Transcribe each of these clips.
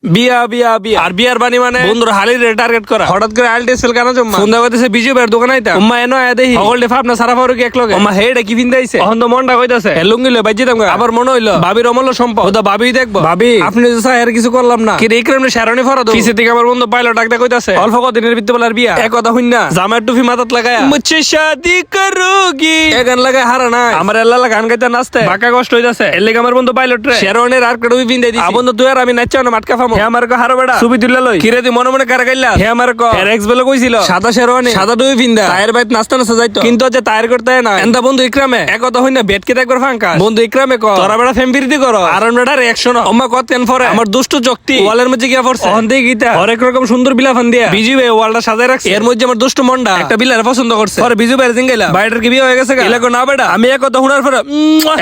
বিয়া বিয়া বিয়া আর বিয়ার বানি মানে বন্ধুর হালির টার্গেট করা হঠাৎ করে আইল টেসেল কেন জমা ফোন দেওয়া কইতেছে বিজু ভাইয়ের দোকান আইতা উম্মা এনো আয়া দেহি সকল ডে ফাপনা সারা ফারুক এক লগে উম্মা হেডে কি ফিন দাইছে অহন তো মনটা কইতাছে লুঙ্গি লই বাইজি দাম আবার মনে হইলো ভাবির অমূল্য সম্পদ ওদা ভাবি দেখবো ভাবি আপনি যে চাই আর কিছু করলাম না কি এই ক্রেমনে শেরনি ফরা দো পিছে থেকে আমার বন্ধু পাইলো ডাক দা কইতাছে অল্প কদিনের ভিতর বেলার বিয়া এক কথা হইন না জামার টুপি মাথাত লাগায়া মুঝে শাদি করোগি এ গান লাগায় হারা না আমার আল্লাহ গান গাইতে নাচতে বাঁকা কষ্ট হইতাছে এর লাগি আমার বন্ধু পাইলট রে শেরনের আর টুপি পিন দেই দিছি বন্ধু তুই আর আমি নাচছাও না মাটকা ফামো হে আমার কো হারো বেড়া ছবি তুললা লই কিরে তুই মনে মনে কারা গাইলা হে আমার কো এক্স বেলে কইছিল সাদা শেরওয়ানি সাদা টুপি পিনদা তায়ের বাইত নাচতে নাচতে যাইতো কিন্তু যে তায়ের করতে না এন্দা বন্ধু ইকরামে এক কথা হইনা বেট কে একবার ফাঙ্কা বন্ধু ইকরামে কো তোরা বেড়া ফেম বিরতি করো আর আমরা রিঅ্যাকশন অম্মা কত কেন ফরে আমার দুষ্ট শক্তি ওয়ালের মধ্যে গিয়া পড়ছে অন দেই গিতা অনেক রকম সুন্দর বিলা ফান দিয়া বিজু ভাই ওয়ালটা সাজায় রাখছে এর মধ্যে আমার দুষ্ট মন্ডা একটা বিলার পছন্দ করছে পরে বিজু ভাই জিঙ্গাইলা বাইরের কি বিয়ে হয়ে গেছে এলা কো না বেটা আমি এক কথা হুনার পরে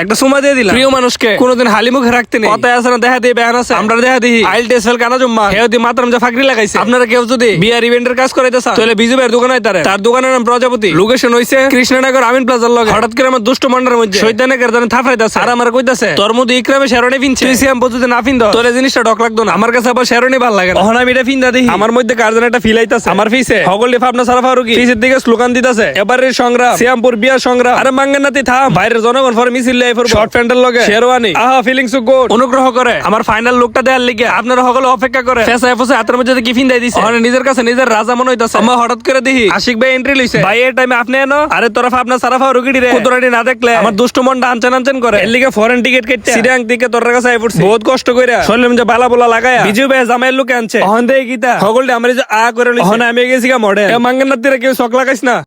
একটা সময় দিয়ে দিলাম প্রিয় মানুষকে কোনোদিন হালি মুখে রাখতে নেই কথা আছে না দেখা দিয়ে বেয়ান আছে আমরা দেখা দিই আইল টেসেল কানা জম্মা হেওদি মাতরম যা ফাকরি লাগাইছে আপনারা কেউ যদি বিয়ার ইভেন্টের কাজ করাইতে চান তাহলে বিজু ভাইয়ের দোকানে আইতারে তার দোকানের নাম প্রজাপতি লোকেশন হইছে কৃষ্ণনগর আমিন প্লাজার লগে হঠাৎ করে আমার দুষ্ট মন্ডার মধ্যে শয়তানে গর্দানে থাফাইতাছে আর আমার কইতাছে তোর মধ্যে ইকরামে শেরনি পিনছে তুই সিয়াম বলতে না পিন দাও তোরে জিনিসটা ডক লাগতো না আমার কাছে আবার শেরনি ভালো লাগে না ওহনা আমি এটা পিনদা দেখি আমার মধ্যে কার্জন একটা ফিল আইতাছে আমার ফিসে হগল লিফা আপনার সারা ফারুকি ফিসের দিকে স্লোগান দিতাছে এবারের সংগ্রাম সিয়ামপুর বিয়া সংগ্রাম আরে মাঙ্গানাতি থাম বাইরের জনগণ ফর মিছিল লাই ফর শর্ট প্যান্টের লগে শেরওয়ানি আহা ফিলিং সো গুড অনুগ্রহ করে আমার ফাইনাল লুকটা দেয়ার লিগে আপনারা সকলে অপেক্ষা করে ফেসা ফেসা হাতের মধ্যে কি ফিন দেই দিছে ওহনা নিজের কাছে নিজের রাজা মনে হইতাছে আমরা হঠাৎ করে দেখি আশিক ভাই এন্ট্রি লইছে ভাই এই টাইমে আপনি এনো আরে তোরা আপনার সারা ফারুকি রে কুদরানি না দেখলে আমার দুষ্ট মনটা আনচান আনচান করে এর লিগে ফরেন টিকেট কেটে সিরিয়াং থেকে তোর কাছে আই পড়ছি বহুত কষ্ট কইরা শরীরে মধ্যে বালা বলা লাগায়া বিজু ভাই জামাইয়ের লোকে আনছে অহন দেই গিতা সকলটা আমার যে আ করে লইছে অহনা আমি গেছি গা মডেল এ মাঙ্গানাতিরা কেউ শক লাগাইছ না।